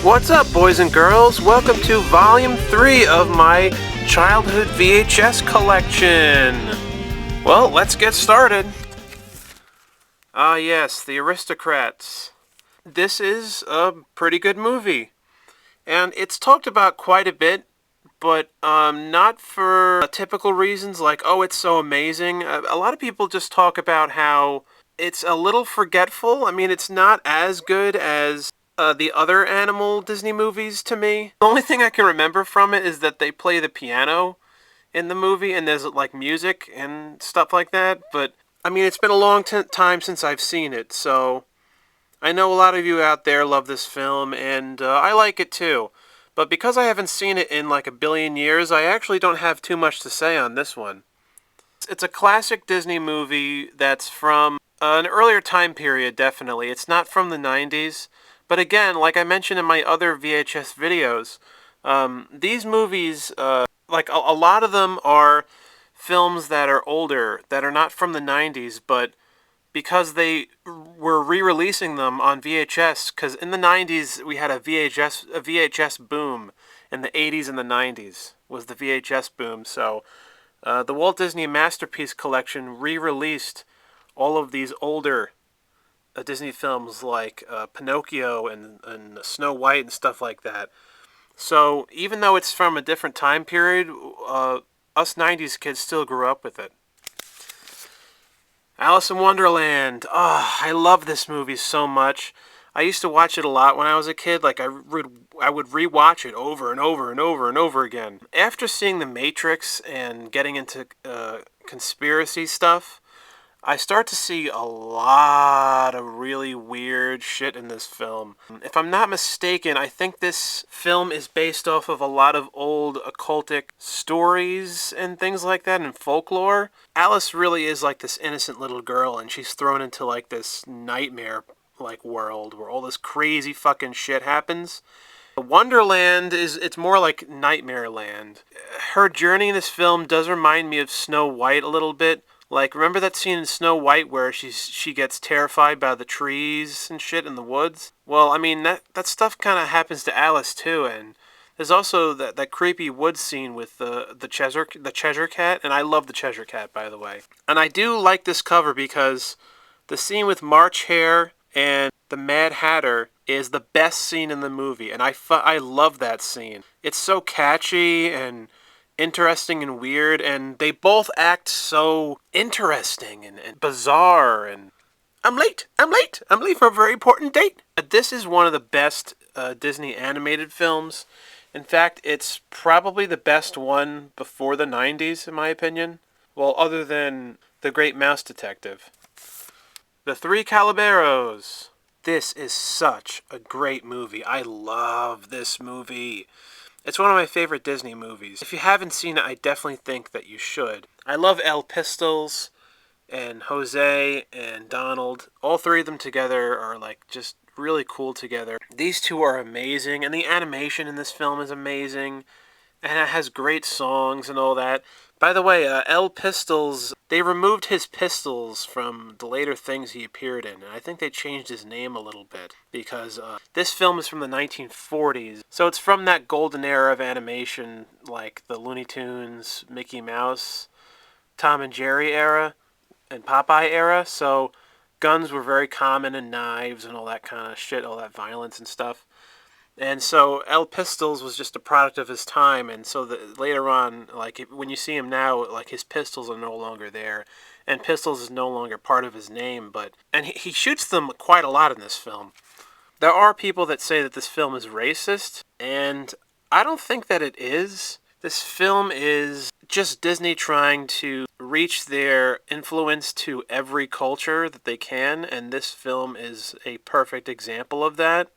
What's up, boys and girls? Welcome to Volume 3 of my childhood VHS collection. Well, let's get started. Yes, The Aristocrats. This is a pretty good movie. And it's talked about quite a bit, but not for typical reasons like, oh, it's so amazing. A lot of people just talk about how it's a little forgetful. I mean, it's not as good as the other animal Disney movies to me. The only thing I can remember from it is that they play the piano in the movie and there's like music and stuff like that. But I mean, it's been a long time since I've seen it, so I know a lot of you out there love this film and I like it too. But because I haven't seen it in like a billion years, I actually don't have too much to say on this one. It's a classic Disney movie that's from an earlier time period, definitely. It's not from the 90s. But again, like I mentioned in my other VHS videos, these movies, like a lot of them are films that are older, that are not from the 90s, but because they were re-releasing them on VHS, because in the 90s we had a VHS boom. In the 80s and the 90s was the VHS boom. So the Walt Disney Masterpiece Collection re-released all of these older Disney films like Pinocchio and Snow White and stuff like that. So even though it's from a different time period, us 90s kids still grew up with it. Alice in Wonderland. Oh, I love this movie so much. I used to watch it a lot when I was a kid. Like I would rewatch it over and over and over and over again. After seeing The Matrix and getting into conspiracy stuff, I start to see a lot of really weird shit in this film. If I'm not mistaken, I think this film is based off of a lot of old occultic stories and things like that and folklore. Alice really is like this innocent little girl and she's thrown into like this nightmare like world where all this crazy fucking shit happens. Wonderland it's more like Nightmare Land. Her journey in this film does remind me of Snow White a little bit. Like, remember that scene in Snow White where she gets terrified by the trees and shit in the woods? Well, I mean, that stuff kind of happens to Alice, too, and there's also that creepy woods scene with the Cheshire Cat, and I love the Cheshire Cat, by the way. And I do like this cover because the scene with March Hare and the Mad Hatter is the best scene in the movie, and I love that scene. It's so catchy and interesting and weird, and they both act so interesting and bizarre, and I'm late for a very important date. This is one of the best Disney animated films. In fact, it's probably the best one before the 90s, in my opinion. Well, other than The Great Mouse Detective. The Three Caballeros. This is such a great movie. I love this movie. It's one of my favorite Disney movies. If you haven't seen it, I definitely think that you should. I love El Pistols and Jose and Donald. All three of them together are like just really cool together. These two are amazing, and the animation in this film is amazing, and it has great songs and all that. By the way, El Pistols, they removed his pistols from the later things he appeared in, and I think they changed his name a little bit, because this film is from the 1940s, so it's from that golden era of animation, like the Looney Tunes, Mickey Mouse, Tom and Jerry era, and Popeye era, so guns were very common, and knives, and all that kind of shit, all that violence and stuff. And so El Pistols was just a product of his time, and so later on, like when you see him now, like his pistols are no longer there, and pistols is no longer part of his name. And he shoots them quite a lot in this film. There are people that say that this film is racist, and I don't think that it is. This film is just Disney trying to reach their influence to every culture that they can, and this film is a perfect example of that.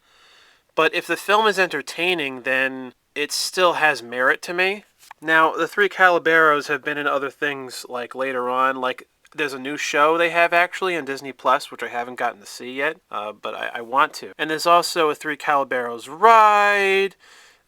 But if the film is entertaining, then it still has merit to me. Now, the Three Caballeros have been in other things, like later on. Like, there's a new show they have, actually, on Disney+, which I haven't gotten to see yet, but I want to. And there's also a Three Caballeros ride.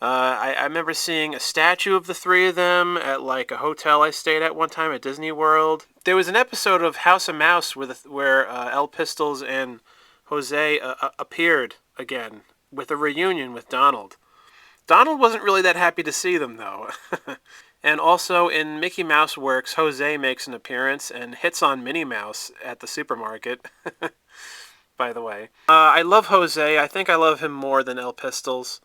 I remember seeing a statue of the three of them at, like, a hotel I stayed at one time at Disney World. There was an episode of House of Mouse where El Pistols and Jose appeared again. with a reunion with Donald. Donald wasn't really that happy to see them, though. And also in Mickey Mouse Works, Jose makes an appearance and hits on Minnie Mouse at the supermarket, by the way. I love Jose. I think I love him more than El Pistols.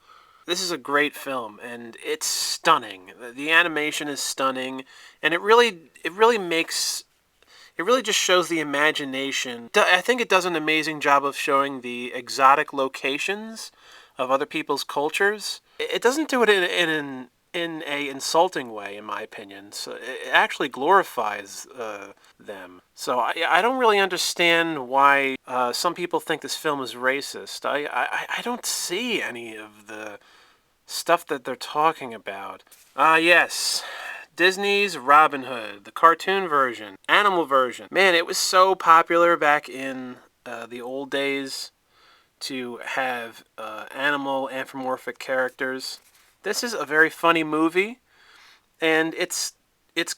This is a great film, and it's stunning. The animation is stunning, and it really just shows the imagination. I think it does an amazing job of showing the exotic locations of other people's cultures. It doesn't do it in a insulting way, in my opinion. So it actually glorifies them. So I don't really understand why some people think this film is racist. I don't see any of the stuff that they're talking about. Yes. Disney's Robin Hood, the cartoon version, animal version. Man, it was so popular back in the old days to have animal anthropomorphic characters. This is a very funny movie, and it's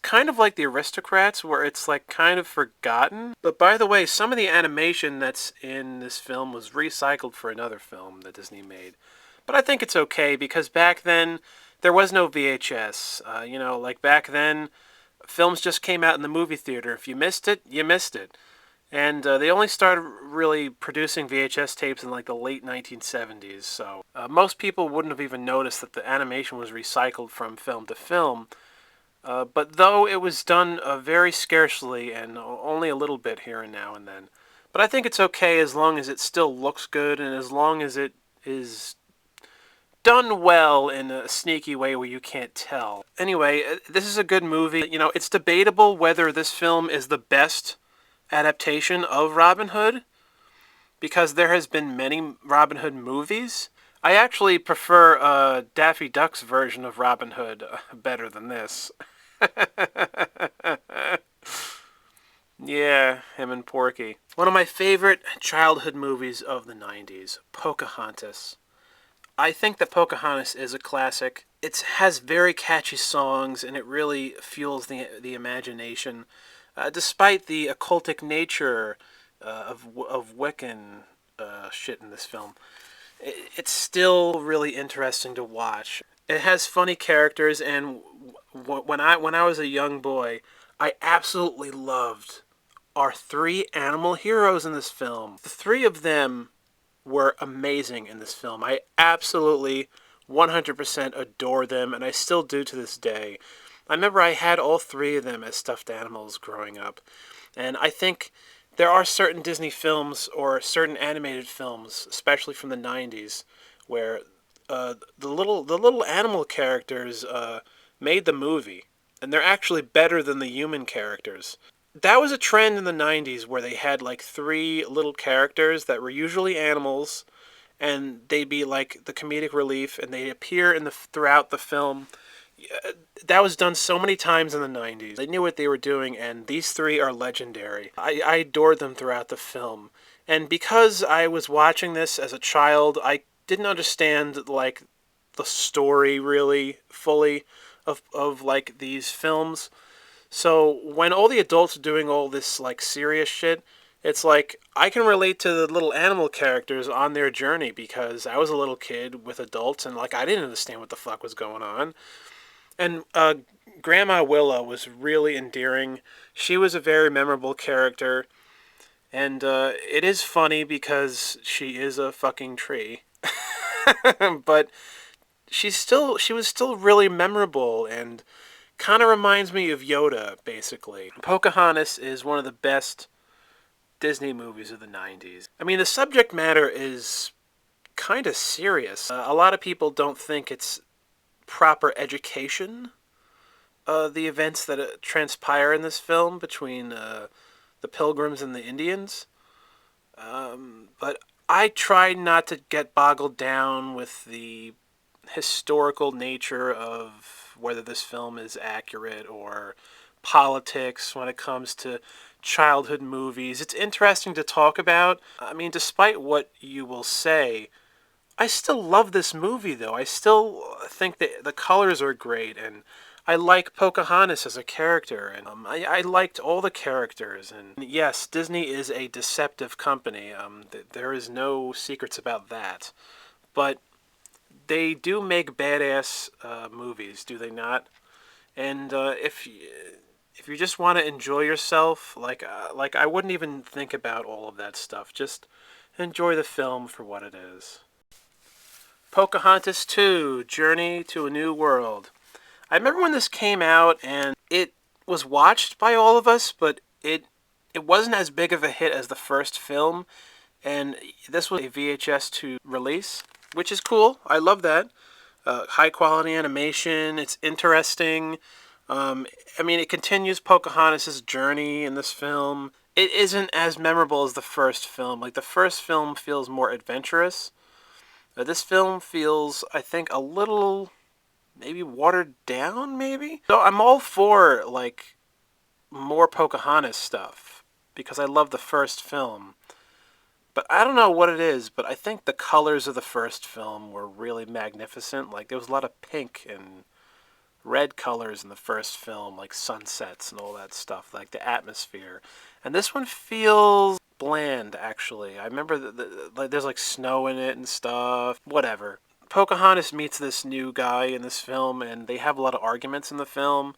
kind of like the Aristocrats, where it's like kind of forgotten. But by the way, some of the animation that's in this film was recycled for another film that Disney made. But I think it's okay because back then there was no VHS. Like back then, films just came out in the movie theater. If you missed it, you missed it. And they only started really producing VHS tapes in like the late 1970s. So most people wouldn't have even noticed that the animation was recycled from film to film. But though it was done very scarcely and only a little bit here and now and then. But I think it's okay as long as it still looks good and as long as it is done well in a sneaky way where you can't tell. Anyway, this is a good movie. You know, it's debatable whether this film is the best adaptation of Robin Hood, because there has been many Robin Hood movies. I actually prefer Daffy Duck's version of Robin Hood better than this. Yeah, him and Porky. One of my favorite childhood movies of the 90s, Pocahontas. I think that Pocahontas is a classic. It has very catchy songs, and it really fuels the imagination. Despite the occultic nature of Wiccan shit in this film, it's still really interesting to watch. It has funny characters, and when I was a young boy, I absolutely loved our three animal heroes in this film. The three of them were amazing in this film. I absolutely 100% adore them, and I still do to this day. I remember I had all three of them as stuffed animals growing up. And I think there are certain Disney films or certain animated films, especially from the 90s, where the little animal characters made the movie. And they're actually better than the human characters. That was a trend in the 90s where they had like three little characters that were usually animals, and they'd be like the comedic relief, and they'd appear throughout the film. That was done so many times in the 90s. They knew what they were doing, and these three are legendary. I adored them throughout the film. And because I was watching this as a child, I didn't understand like the story really fully of like these films. So when all the adults are doing all this like serious shit, it's like I can relate to the little animal characters on their journey because I was a little kid with adults and like I didn't understand what the fuck was going on. And Grandma Willow was really endearing. She was a very memorable character. And it is funny because she is a fucking tree. But she was still really memorable and kind of reminds me of Yoda, basically. Pocahontas is one of the best Disney movies of the 90s. I mean, the subject matter is kind of serious. A lot of people don't think it's proper education, the events that transpire in this film between the Pilgrims and the Indians. But I try not to get boggled down with the historical nature of whether this film is accurate or politics when it comes to childhood movies. It's interesting to talk about. I mean, despite what you will say, I still love this movie, though. I still think that the colors are great, and I like Pocahontas as a character, and I liked all the characters. And yes, Disney is a deceptive company. There is no secrets about that. but they do make badass movies, do they not? And if you just want to enjoy yourself, like I wouldn't even think about all of that stuff. Just enjoy the film for what it is. Pocahontas 2: Journey to a New World. I remember when this came out, and it was watched by all of us, but it wasn't as big of a hit as the first film, and this was a VHS 2 release, which is cool. I love that. High quality animation. It's interesting. I mean, it continues Pocahontas' journey in this film. It isn't as memorable as the first film. Like, the first film feels more adventurous. This film feels, I think, a little maybe watered down, maybe? So I'm all for, like, more Pocahontas stuff because I love the first film. But I don't know what it is, but I think the colors of the first film were really magnificent. Like, there was a lot of pink and red colors in the first film, like sunsets and all that stuff, like the atmosphere. And this one feels bland, actually. I remember like there's like snow in it and stuff. Whatever. Pocahontas meets this new guy in this film, and they have a lot of arguments in the film.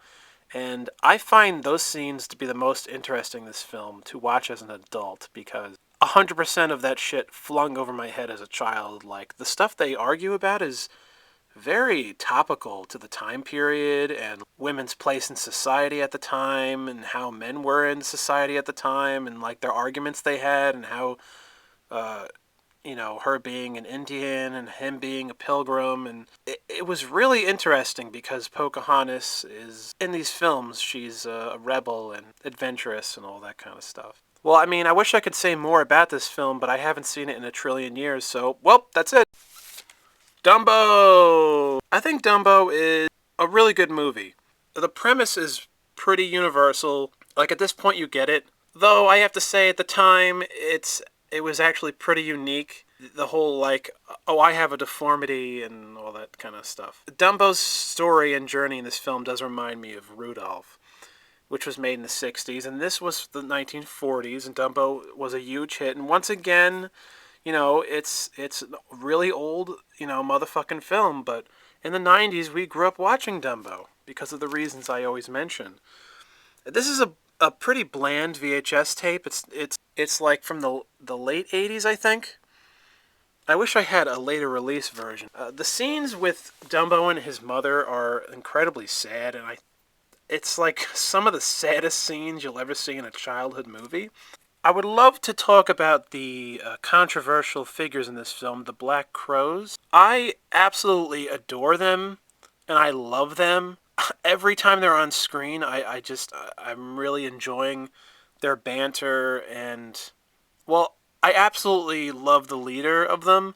And I find those scenes to be the most interesting in this film to watch as an adult because 100% of that shit flung over my head as a child. Like, the stuff they argue about is very topical to the time period and women's place in society at the time and how men were in society at the time and, like, their arguments they had and how, her being an Indian and him being a pilgrim. And it was really interesting because Pocahontas is, in these films, she's a rebel and adventurous and all that kind of stuff. Well, I mean, I wish I could say more about this film, but I haven't seen it in a trillion years, so, well, that's it. Dumbo! I think Dumbo is a really good movie. The premise is pretty universal. Like, at this point, you get it. Though, I have to say, at the time, it was actually pretty unique. The whole, like, oh, I have a deformity and all that kind of stuff. Dumbo's story and journey in this film does remind me of Rudolph, which was made in the 60s, and this was the 1940s, and Dumbo was a huge hit. And once again, it's a really old, motherfucking film, but in the 90s, we grew up watching Dumbo because of the reasons I always mention. This is a pretty bland VHS tape. It's like from the late 80s, I think. I wish I had a later release version. The scenes with Dumbo and his mother are incredibly sad, and it's like some of the saddest scenes you'll ever see in a childhood movie. I would love to talk about the controversial figures in this film, the Black Crows. I absolutely adore them, and I love them. Every time they're on screen, I'm really enjoying their banter, and, well, I absolutely love the leader of them,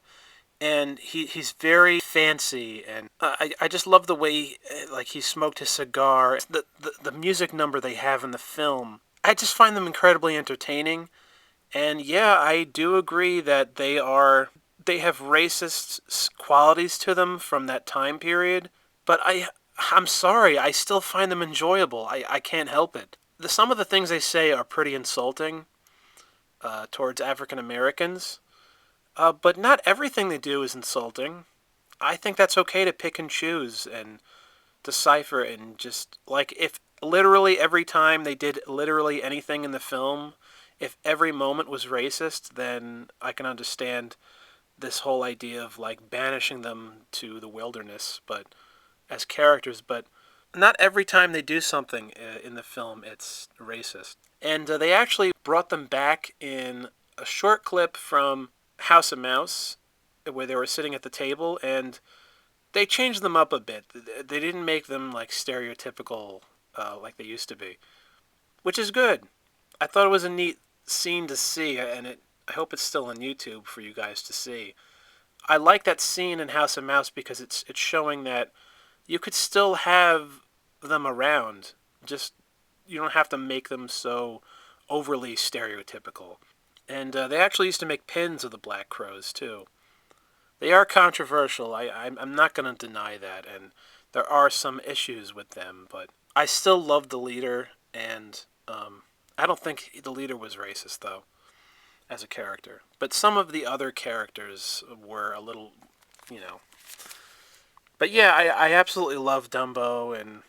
and he's very fancy, and I just love the way like he smoked his cigar. The music number they have in the film, I just find them incredibly entertaining. And yeah, I do agree that they have racist qualities to them from that time period, but I'm sorry, I still find them enjoyable. I can't help it. Some of the things they say are pretty insulting towards African Americans. But not everything they do is insulting. I think that's okay to pick and choose and decipher and just, like, if literally every time they did literally anything in the film, if every moment was racist, then I can understand this whole idea of, like, banishing them to the wilderness, but as characters. But not every time they do something in the film, it's racist. And they actually brought them back in a short clip from House of Mouse, where they were sitting at the table, and they changed them up a bit. They didn't make them, like, stereotypical like they used to be, which is good. I thought it was a neat scene to see, and I hope it's still on YouTube for you guys to see. I like that scene in House of Mouse because it's showing that you could still have them around. Just, you don't have to make them so overly stereotypical. And they actually used to make pins of the Black Crows, too. They are controversial. I'm not going to deny that. And there are some issues with them. But I still love the leader. And I don't think the leader was racist, though, as a character. But some of the other characters were a little you know. But yeah, I absolutely love Dumbo, and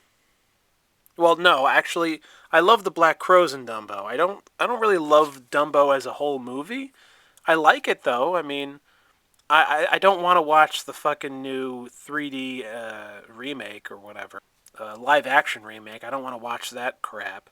well, no, actually, I love the Black Crows in Dumbo. I don't really love Dumbo as a whole movie. I like it though. I mean, I don't want to watch the fucking new 3D remake or whatever, live action remake. I don't want to watch that crap.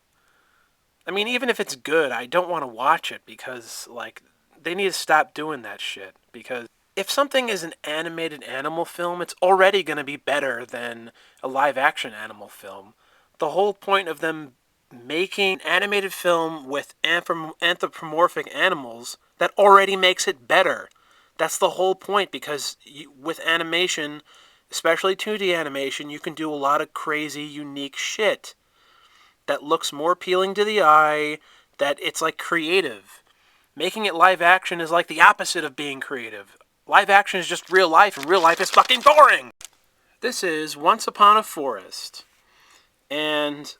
I mean, even if it's good, I don't want to watch it because, like, they need to stop doing that shit. Because if something is an animated animal film, it's already going to be better than a live action animal film. The whole point of them making an animated film with anthropomorphic animals, that already makes it better. That's the whole point, because with animation, especially 2D animation, you can do a lot of crazy, unique shit that looks more appealing to the eye, that it's like creative. Making it live action is like the opposite of being creative. Live action is just real life, and real life is fucking boring! This is Once Upon a Forest. And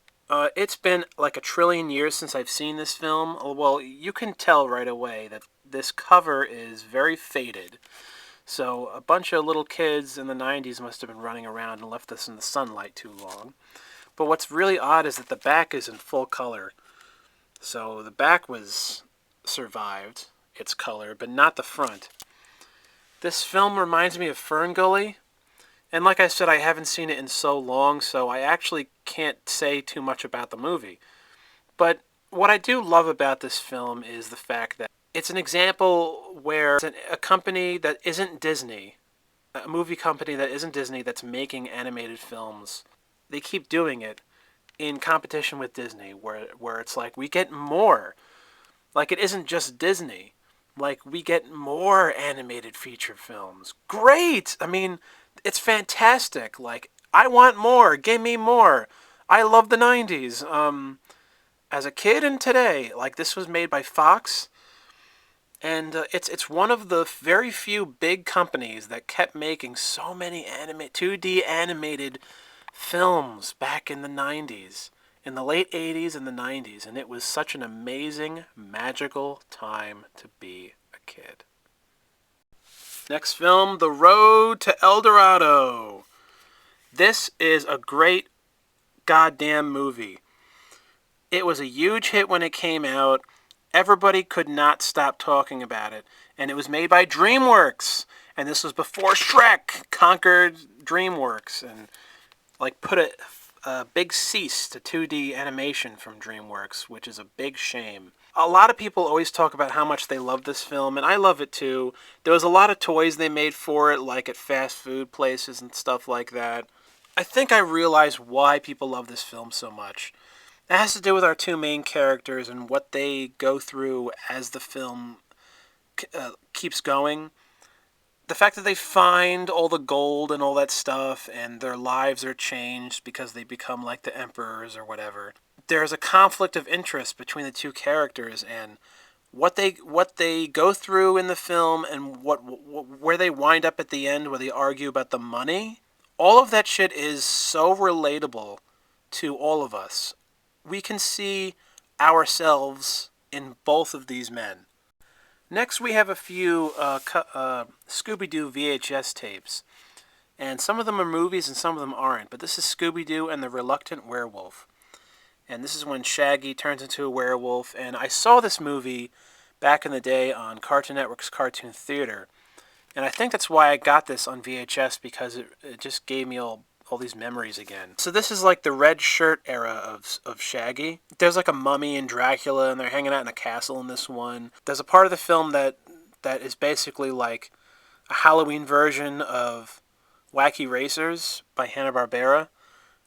it's been like a trillion years since I've seen this film. Well, you can tell right away that this cover is very faded. So a bunch of little kids in the 90s must have been running around and left this in the sunlight too long. But what's really odd is that the back is in full color. So the back was survived its color, but not the front. This film reminds me of Fern Gully. And like I said, I haven't seen it in so long, so I actually can't say too much about the movie. But what I do love about this film is the fact that it's an example where a company that isn't Disney, a movie company that isn't Disney that's making animated films, they keep doing it in competition with Disney, where it's like, we get more. Like, it isn't just Disney. Like, we get more animated feature films. Great! I mean, it's fantastic. Like, I want more. Give me more. I love the 90s. As a kid and today, like, this was made by Fox, and it's one of the very few big companies that kept making so many 2D animated films back in the 90s, in the late 80s and the 90s, and it was such an amazing, magical time to be a kid. Next film, The Road to El Dorado. This is a great goddamn movie. It was a huge hit when it came out. Everybody could not stop talking about it. And it was made by DreamWorks. And this was before Shrek conquered DreamWorks and like put a big cease to 2D animation from DreamWorks, which is a big shame. A lot of people always talk about how much they love this film, and I love it too. There was a lot of toys they made for it, like at fast food places and stuff like that. I think I realized why people love this film so much. It has to do with our two main characters and what they go through as the film keeps going. The fact that they find all the gold and all that stuff, and their lives are changed because they become like the emperors or whatever. There's a conflict of interest between the two characters, and what they go through in the film, and where they wind up at the end, where they argue about the money. All of that shit is so relatable to all of us. We can see ourselves in both of these men. Next, we have a few Scooby-Doo VHS tapes. And some of them are movies and some of them aren't. But this is Scooby-Doo and the Reluctant Werewolf. And this is when Shaggy turns into a werewolf. And I saw this movie back in the day on Cartoon Network's Cartoon Theater. And I think that's why I got this on VHS, because it just gave me all these memories again. So this is like the red shirt era of Shaggy. There's like a mummy and Dracula, and they're hanging out in a castle in this one. There's a part of the film that is basically like a Halloween version of Wacky Racers by Hanna-Barbera.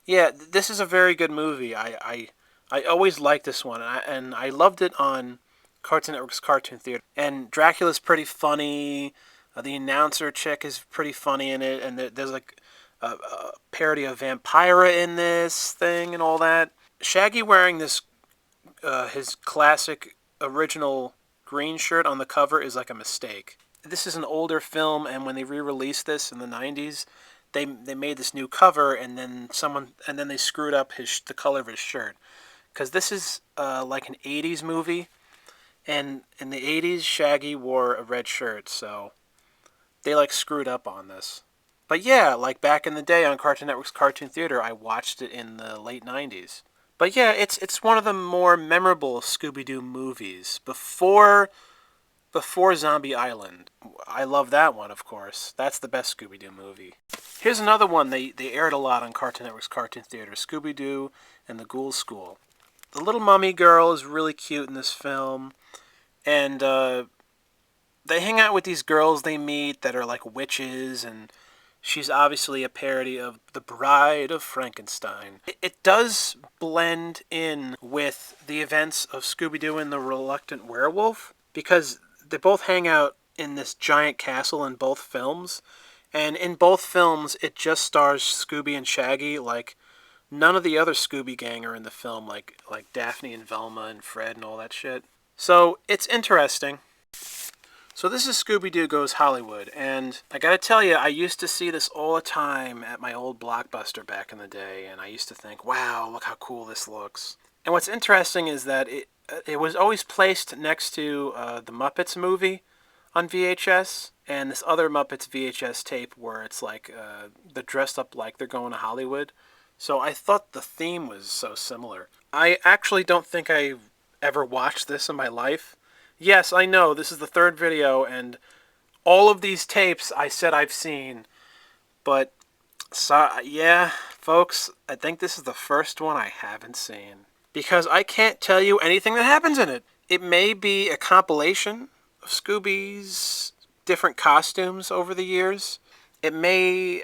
Yeah, this is a very good movie. I always liked this one, and I loved it on Cartoon Network's Cartoon Theater. And Dracula's pretty funny. The announcer chick is pretty funny in it, and there's like a parody of Vampira in this thing and all that. Shaggy wearing this his classic original green shirt on the cover is like a mistake. This is an older film, and when they re-released this in the 90s, they made this new cover, and then they screwed up the color of his shirt, because this is like an 80s movie, and in the 80s Shaggy wore a red shirt, so They like screwed up on this. But yeah, like back in the day on Cartoon Network's Cartoon Theater, I watched it in the late 90s. But yeah, it's one of the more memorable Scooby-Doo movies before Zombie Island. I love that one, of course. That's the best Scooby-Doo movie. Here's another one they aired a lot on Cartoon Network's Cartoon Theater, Scooby-Doo and the Ghoul School. The little mummy girl is really cute in this film, and they hang out with these girls they meet that are like witches, and she's obviously a parody of The Bride of Frankenstein. It does blend in with the events of Scooby-Doo and the Reluctant Werewolf, because they both hang out in this giant castle in both films, and in both films it just stars Scooby and Shaggy. Like, none of the other Scooby gang are in the film, like Daphne and Velma and Fred and all that shit. So it's interesting. So this is Scooby-Doo Goes Hollywood, and I gotta tell you, I used to see this all the time at my old Blockbuster back in the day, and I used to think, wow, look how cool this looks. And what's interesting is that it was always placed next to the Muppets movie on VHS, and this other Muppets VHS tape where it's like they're dressed up like they're going to Hollywood. So I thought the theme was so similar. I actually don't think I ever watched this in my life. Yes, I know, this is the third video, and all of these tapes I said I've seen, but, yeah, folks, I think this is the first one I haven't seen. Because I can't tell you anything that happens in it. It may be a compilation of Scooby's different costumes over the years. It may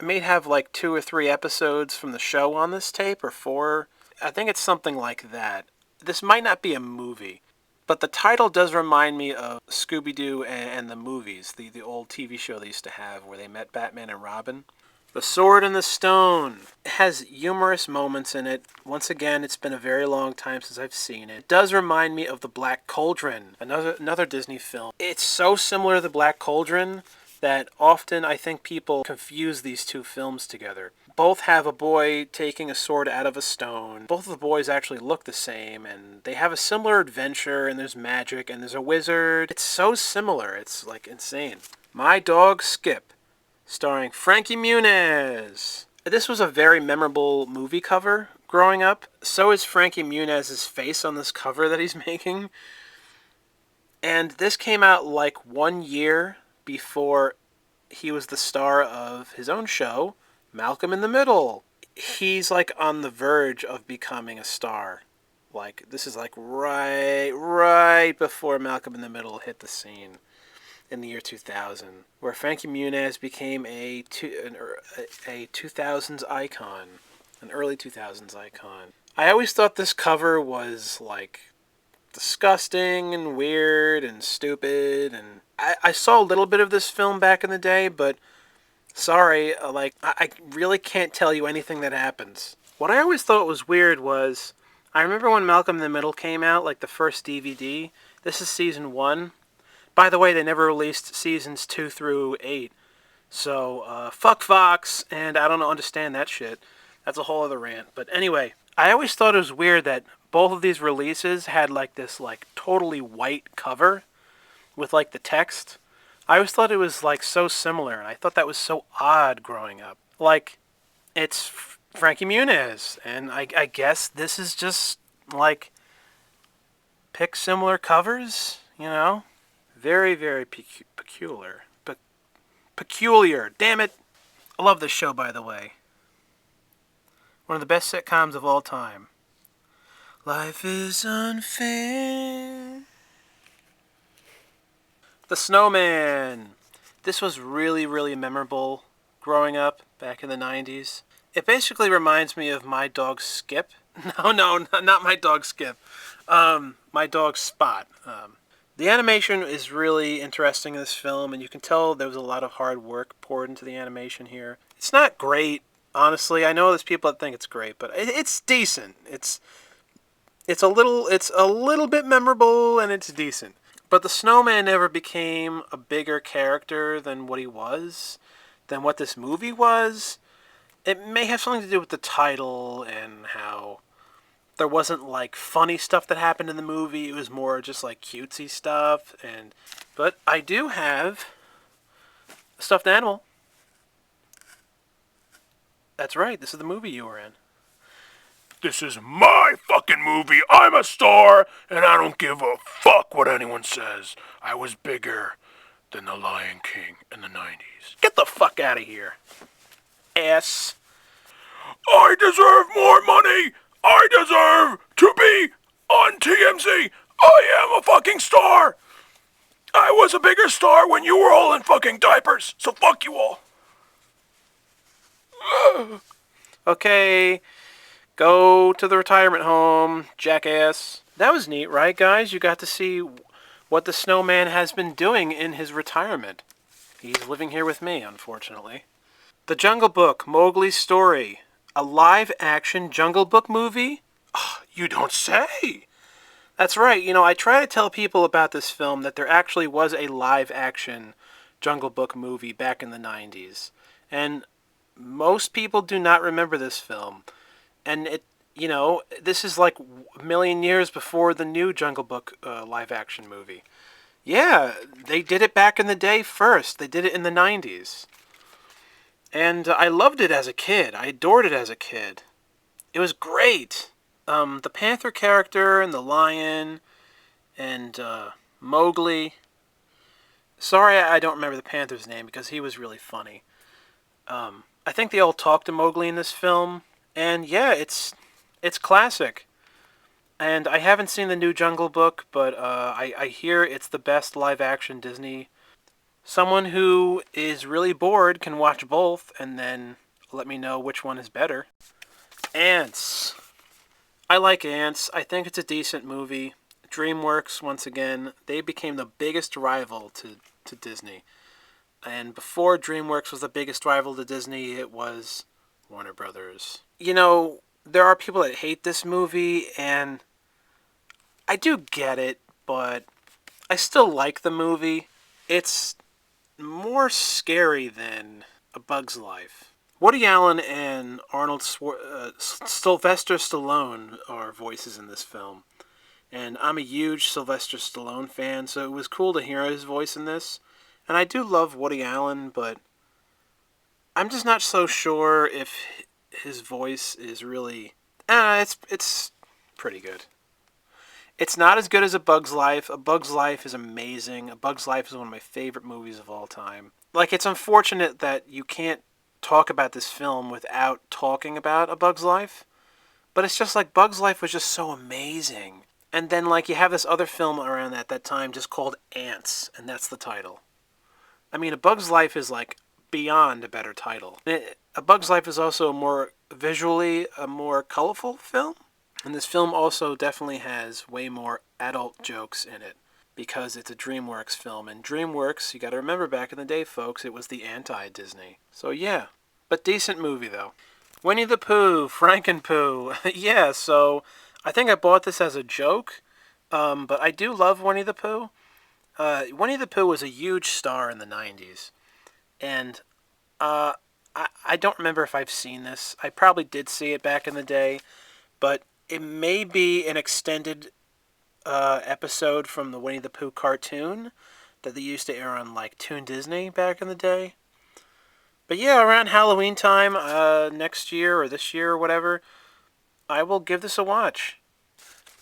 have like 2 or 3 episodes from the show on this tape, or 4. I think it's something like that. This might not be a movie. But the title does remind me of Scooby-Doo and the movies, the old TV show they used to have where they met Batman and Robin. The Sword and the Stone. It has humorous moments in it. Once again, it's been a very long time since I've seen it. It does remind me of The Black Cauldron, another Disney film. It's so similar to The Black Cauldron that often I think people confuse these two films together. Both have a boy taking a sword out of a stone. Both of the boys actually look the same, and they have a similar adventure, and there's magic, and there's a wizard. It's so similar, it's like insane. My Dog Skip, starring Frankie Muniz. This was a very memorable movie cover growing up. So is Frankie Muniz's face on this cover that he's making. And this came out like 1 year before he was the star of his own show, Malcolm in the Middle. He's like on the verge of becoming a star. Like, this is like right before Malcolm in the Middle hit the scene in the year 2000, where Frankie Muniz became a 2000s icon, an early 2000s icon. I always thought this cover was like disgusting and weird and stupid, and I saw a little bit of this film back in the day, but sorry, I really can't tell you anything that happens. What I always thought was weird was, I remember when Malcolm in the Middle came out, like the first DVD. This is season 1. By the way, they never released seasons 2 through 8. So, fuck Fox, and I don't understand that shit. That's a whole other rant. But anyway, I always thought it was weird that both of these releases had like this like totally white cover with like the text. I always thought it was like so similar, and I thought that was so odd growing up. Like, it's Frankie Muniz, and I guess this is just like pick similar covers, you know? Very, very peculiar. Peculiar. Damn it. I love this show, by the way. One of the best sitcoms of all time. Life is unfair. The Snowman. This was really, really memorable growing up back in the 90s. It basically reminds me of My Dog Skip. No, not My Dog Skip. My Dog Spot. The animation is really interesting in this film, and you can tell there was a lot of hard work poured into the animation here. It's not great, honestly. I know there's people that think it's great, but it's decent. It's a little bit memorable, and it's decent. But the Snowman never became a bigger character than what he was, than what this movie was. It may have something to do with the title and how there wasn't like funny stuff that happened in the movie. It was more just like cutesy stuff. But I do have Stuffed animal. That's right. This is the movie you were in. This is my fucking movie. I'm a star, and I don't give a fuck what anyone says. I was bigger than the Lion King in the 90s. Get the fuck out of here. Ass. I deserve more money. I deserve to be on TMZ. I am a fucking star. I was a bigger star when you were all in fucking diapers, so fuck you all. Okay, go to the retirement home, jackass. That was neat, right, guys? You got to see what the Snowman has been doing in his retirement. He's living here with me, unfortunately. The Jungle Book, Mowgli's Story. A live-action Jungle Book movie? Oh, you don't say. That's right. You know, I try to tell people about this film that there actually was a live-action Jungle Book movie back in the 90s. And most people do not remember this film. And this is like a million years before the new Jungle Book live-action movie. Yeah, they did it back in the day first. They did it in the 90s. And I loved it as a kid. I adored it as a kid. It was great. The panther character and the lion and Mowgli. Sorry, I don't remember the panther's name because he was really funny. I think they all talk to Mowgli in this film. And yeah, it's classic. And I haven't seen the new Jungle Book, but I hear it's the best live-action Disney. Someone who is really bored can watch both and then let me know which one is better. Antz. I like Antz. I think it's a decent movie. DreamWorks, once again, they became the biggest rival to Disney. And before DreamWorks was the biggest rival to Disney, it was Warner Brothers. You know, there are people that hate this movie, and I do get it, but I still like the movie. It's more scary than A Bug's Life. Woody Allen and Sylvester Stallone are voices in this film. And I'm a huge Sylvester Stallone fan, so it was cool to hear his voice in this. And I do love Woody Allen, but I'm just not so sure if his voice is really... it's pretty good. It's not as good as A Bug's Life. A Bug's Life is amazing. A Bug's Life is one of my favorite movies of all time. Like, it's unfortunate that you can't talk about this film without talking about A Bug's Life. But it's just like Bug's Life was just so amazing. And then, like, you have this other film around that time just called Antz, and that's the title. I mean, A Bug's Life is, like, beyond a better title. A Bug's Life is also visually a more colorful film. And this film also definitely has way more adult jokes in it because it's a DreamWorks film. And DreamWorks, you got to remember back in the day, folks, it was the anti-Disney. So yeah, but decent movie though. Winnie the Pooh, Frankenpooh. Yeah, so I think I bought this as a joke, but I do love Winnie the Pooh. Winnie the Pooh was a huge star in the 90s. And I don't remember if I've seen this. I probably did see it back in the day, but it may be an extended episode from the Winnie the Pooh cartoon that they used to air on like Toon Disney back in the day. But yeah, around Halloween time next year or this year or whatever, I will give this a watch.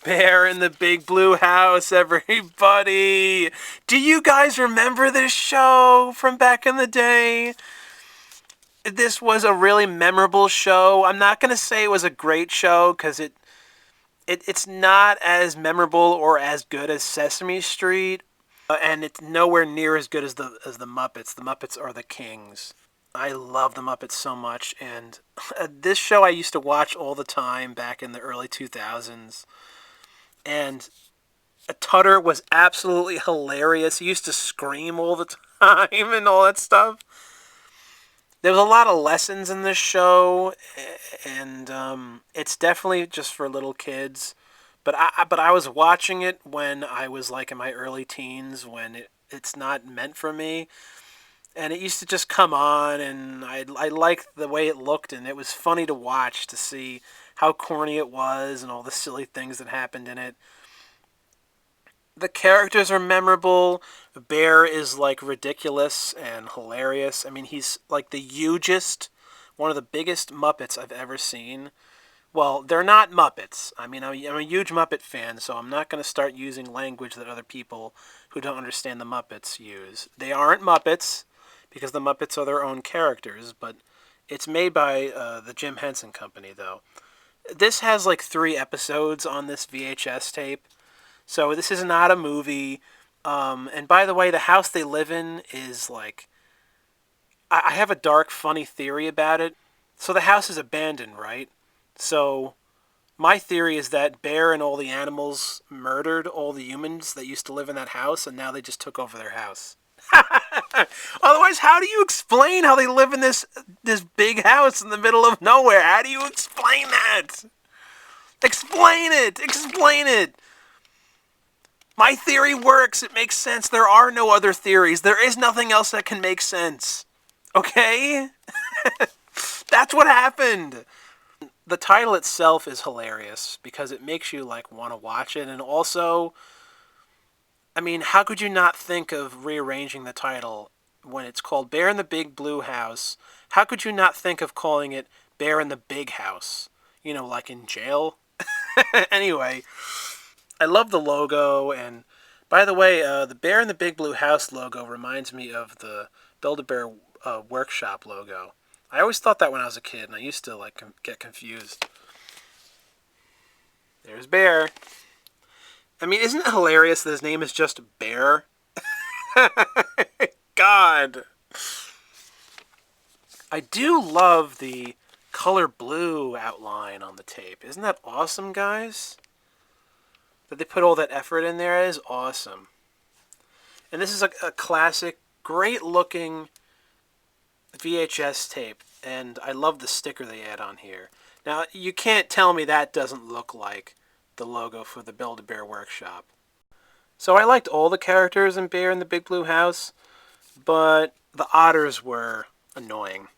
Bear in the Big Blue House, everybody! Do you guys remember this show from back in the day? This was a really memorable show. I'm not going to say it was a great show because it's not as memorable or as good as Sesame Street, and it's nowhere near as good as the Muppets. The Muppets are the kings. I love the Muppets so much, and this show I used to watch all the time back in the early 2000s. And Tutter was absolutely hilarious. He used to scream all the time and all that stuff. There was a lot of lessons in this show, and it's definitely just for little kids. But I was watching it when I was like in my early teens, when it's not meant for me. And it used to just come on, and I liked the way it looked, and it was funny to watch, to see how corny it was and all the silly things that happened in it. The characters are memorable. Bear is like ridiculous and hilarious. I mean, he's like the hugest, one of the biggest Muppets I've ever seen. Well, they're not Muppets. I mean, I'm a huge Muppet fan, so I'm not going to start using language that other people who don't understand the Muppets use. They aren't Muppets, because the Muppets are their own characters, but it's made by the Jim Henson Company, though. This has like 3 episodes on this VHS tape, so this is not a movie. And by the way, the house they live in is like... I have a dark, funny theory about it. So the house is abandoned, right? So my theory is that Bear and all the animals murdered all the humans that used to live in that house, and now they just took over their house. Otherwise, how do you explain how they live in this big house in the middle of nowhere? How do you explain that? Explain it! Explain it! My theory works. It makes sense. There are no other theories. There is nothing else that can make sense. Okay? That's what happened. The title itself is hilarious because it makes you like want to watch it, and also, I mean, how could you not think of rearranging the title when it's called Bear in the Big Blue House? How could you not think of calling it Bear in the Big House? You know, like in jail? Anyway, I love the logo, and by the way, the Bear in the Big Blue House logo reminds me of the Build-A-Bear Workshop logo. I always thought that when I was a kid, and I used to like get confused. There's Bear. I mean, isn't it hilarious that his name is just Bear? God. I do love the color blue outline on the tape. Isn't that awesome, guys? That they put all that effort in there is awesome. And this is a classic, great-looking VHS tape, and I love the sticker they add on here. Now, you can't tell me that doesn't look like the logo for the Build-A-Bear Workshop. So I liked all the characters in Bear in the Big Blue House, but the otters were annoying.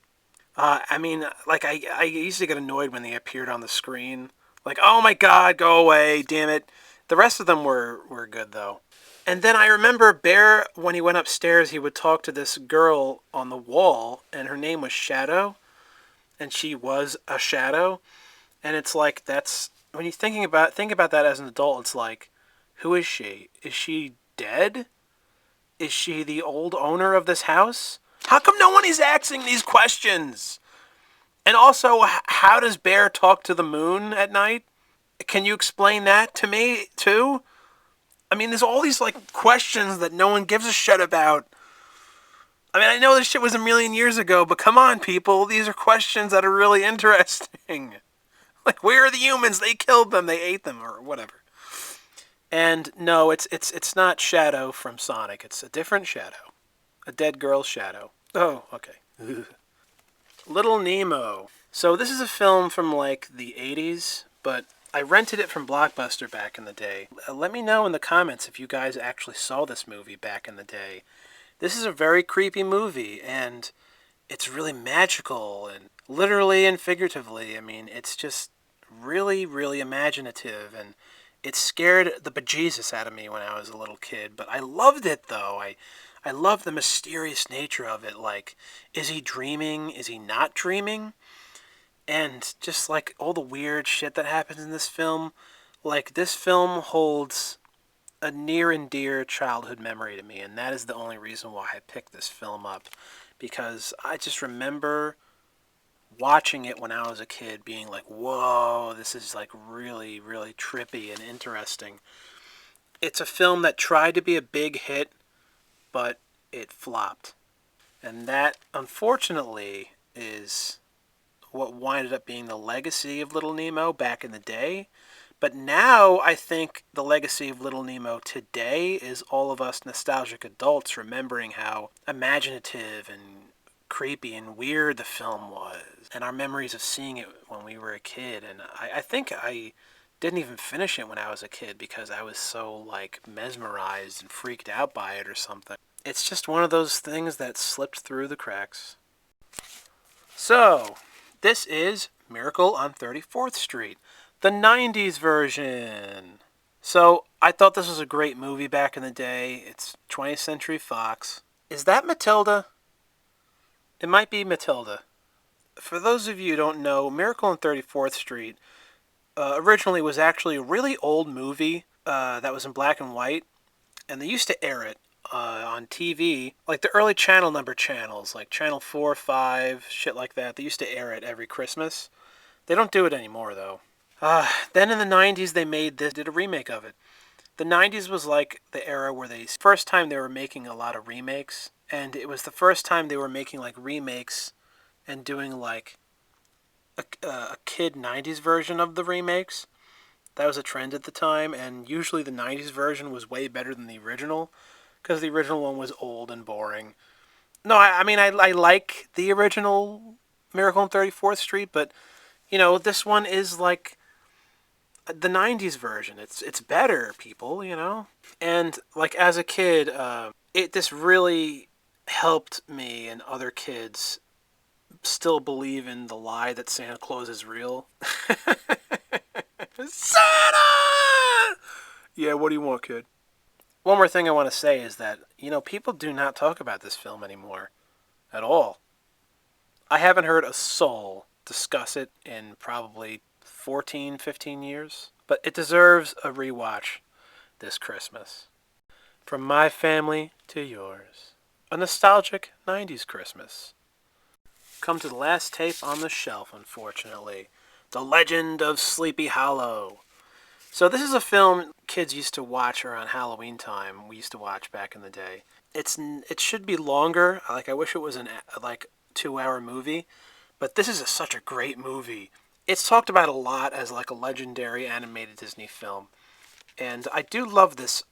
I mean, like, I used to get annoyed when they appeared on the screen. Like, oh my god, go away, damn it. The rest of them were good, though. And then I remember Bear, when he went upstairs, he would talk to this girl on the wall, and her name was Shadow, and she was a shadow. And it's like, that's... When you think about that as an adult, it's like, who is she? Is she dead? Is she the old owner of this house? How come no one is asking these questions? And also, how does Bear talk to the moon at night? Can you explain that to me, too? I mean, there's all these, like, questions that no one gives a shit about. I mean, I know this shit was a million years ago, but come on, people. These are questions that are really interesting. Like, where are the humans? They killed them. They ate them, or whatever. And no, it's not Shadow from Sonic. It's a different Shadow. A dead girl's Shadow. Oh, okay. Ugh. Little Nemo. So this is a film from, like, the 80s, but I rented it from Blockbuster back in the day. Let me know in the comments if you guys actually saw this movie back in the day. This is a very creepy movie, and it's really magical, and literally and figuratively. I mean, it's just really, really imaginative, and it scared the bejesus out of me when I was a little kid. But I loved it, though. I love the mysterious nature of it. Like, is he dreaming? Is he not dreaming? And just like all the weird shit that happens in this film, like this film holds a near and dear childhood memory to me, and that is the only reason why I picked this film up, because I just remember watching it when I was a kid being like, whoa, this is like really, really trippy and interesting. It's a film that tried to be a big hit, but it flopped. And that, unfortunately, is what winded up being the legacy of Little Nemo back in the day. But now I think the legacy of Little Nemo today is all of us nostalgic adults remembering how imaginative and creepy and weird the film was, and our memories of seeing it when we were a kid. And I think I didn't even finish it when I was a kid because I was so, like, mesmerized and freaked out by it or something. It's just one of those things that slipped through the cracks. So, this is Miracle on 34th Street, the 90s version. So I thought this was a great movie back in the day. It's 20th Century Fox. Is that Matilda? It might be Matilda. For those of you who don't know, Miracle on 34th Street originally was actually a really old movie that was in black and white, and they used to air it on TV, like the early channel number channels, like Channel 4, 5, shit like that. They used to air it every Christmas. They don't do it anymore, though. Then in the 90s, did a remake of it. The 90s was like the era where first time they were making a lot of remakes, and it was the first time they were making like remakes and doing like a kid 90s version of the remakes. That was a trend at the time, and usually the 90s version was way better than the original, because the original one was old and boring. No, I mean, I like the original Miracle on 34th Street, but, this one is like the 90s version. It's better, people, And, like, as a kid, this really helped me and other kids still believe in the lie that Santa Claus is real. Santa! Yeah, what do you want, kid? One more thing I want to say is that, people do not talk about this film anymore. At all. I haven't heard a soul discuss it in probably 14, 15 years. But it deserves a rewatch this Christmas. From my family to yours. A nostalgic 90s Christmas. Come to the last tape on the shelf, unfortunately. The Legend of Sleepy Hollow. So this is a film kids used to watch around Halloween time. We used to watch back in the day. It should be longer. Like, I wish it was an 2-hour movie, but this is such a great movie. It's talked about a lot as like a legendary animated Disney film, and I do love this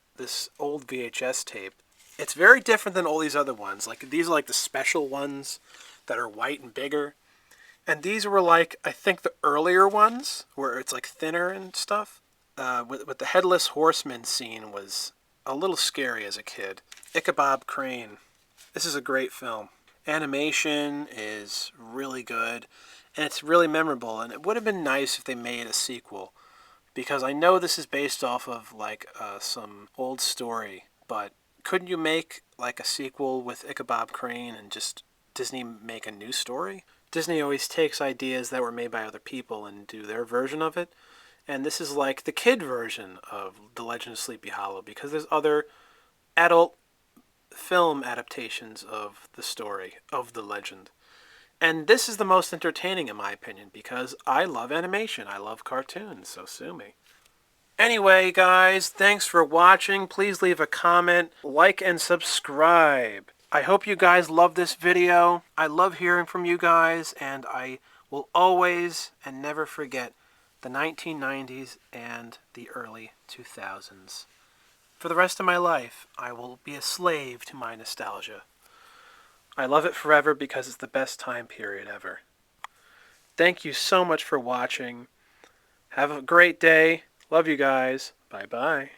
old VHS tape. It's very different than all these other ones. Like, these are like the special ones that are white and bigger. And these were like, I think the earlier ones where it's like thinner and stuff. With the headless horseman scene was a little scary as a kid. Ichabod Crane. This is a great film. Animation is really good, and it's really memorable. And it would have been nice if they made a sequel, because I know this is based off of like some old story. But couldn't you make like a sequel with Ichabod Crane and just Disney make a new story? Disney always takes ideas that were made by other people and do their version of it. And this is like the kid version of The Legend of Sleepy Hollow, because there's other adult film adaptations of the story, of the legend. And this is the most entertaining in my opinion, because I love animation. I love cartoons, so sue me. Anyway, guys, thanks for watching. Please leave a comment, like, and subscribe. I hope you guys love this video. I love hearing from you guys, and I will always and never forget the 1990s and the early 2000s. For the rest of my life, I will be a slave to my nostalgia. I love it forever because it's the best time period ever. Thank you so much for watching. Have a great day. Love you guys. Bye-bye.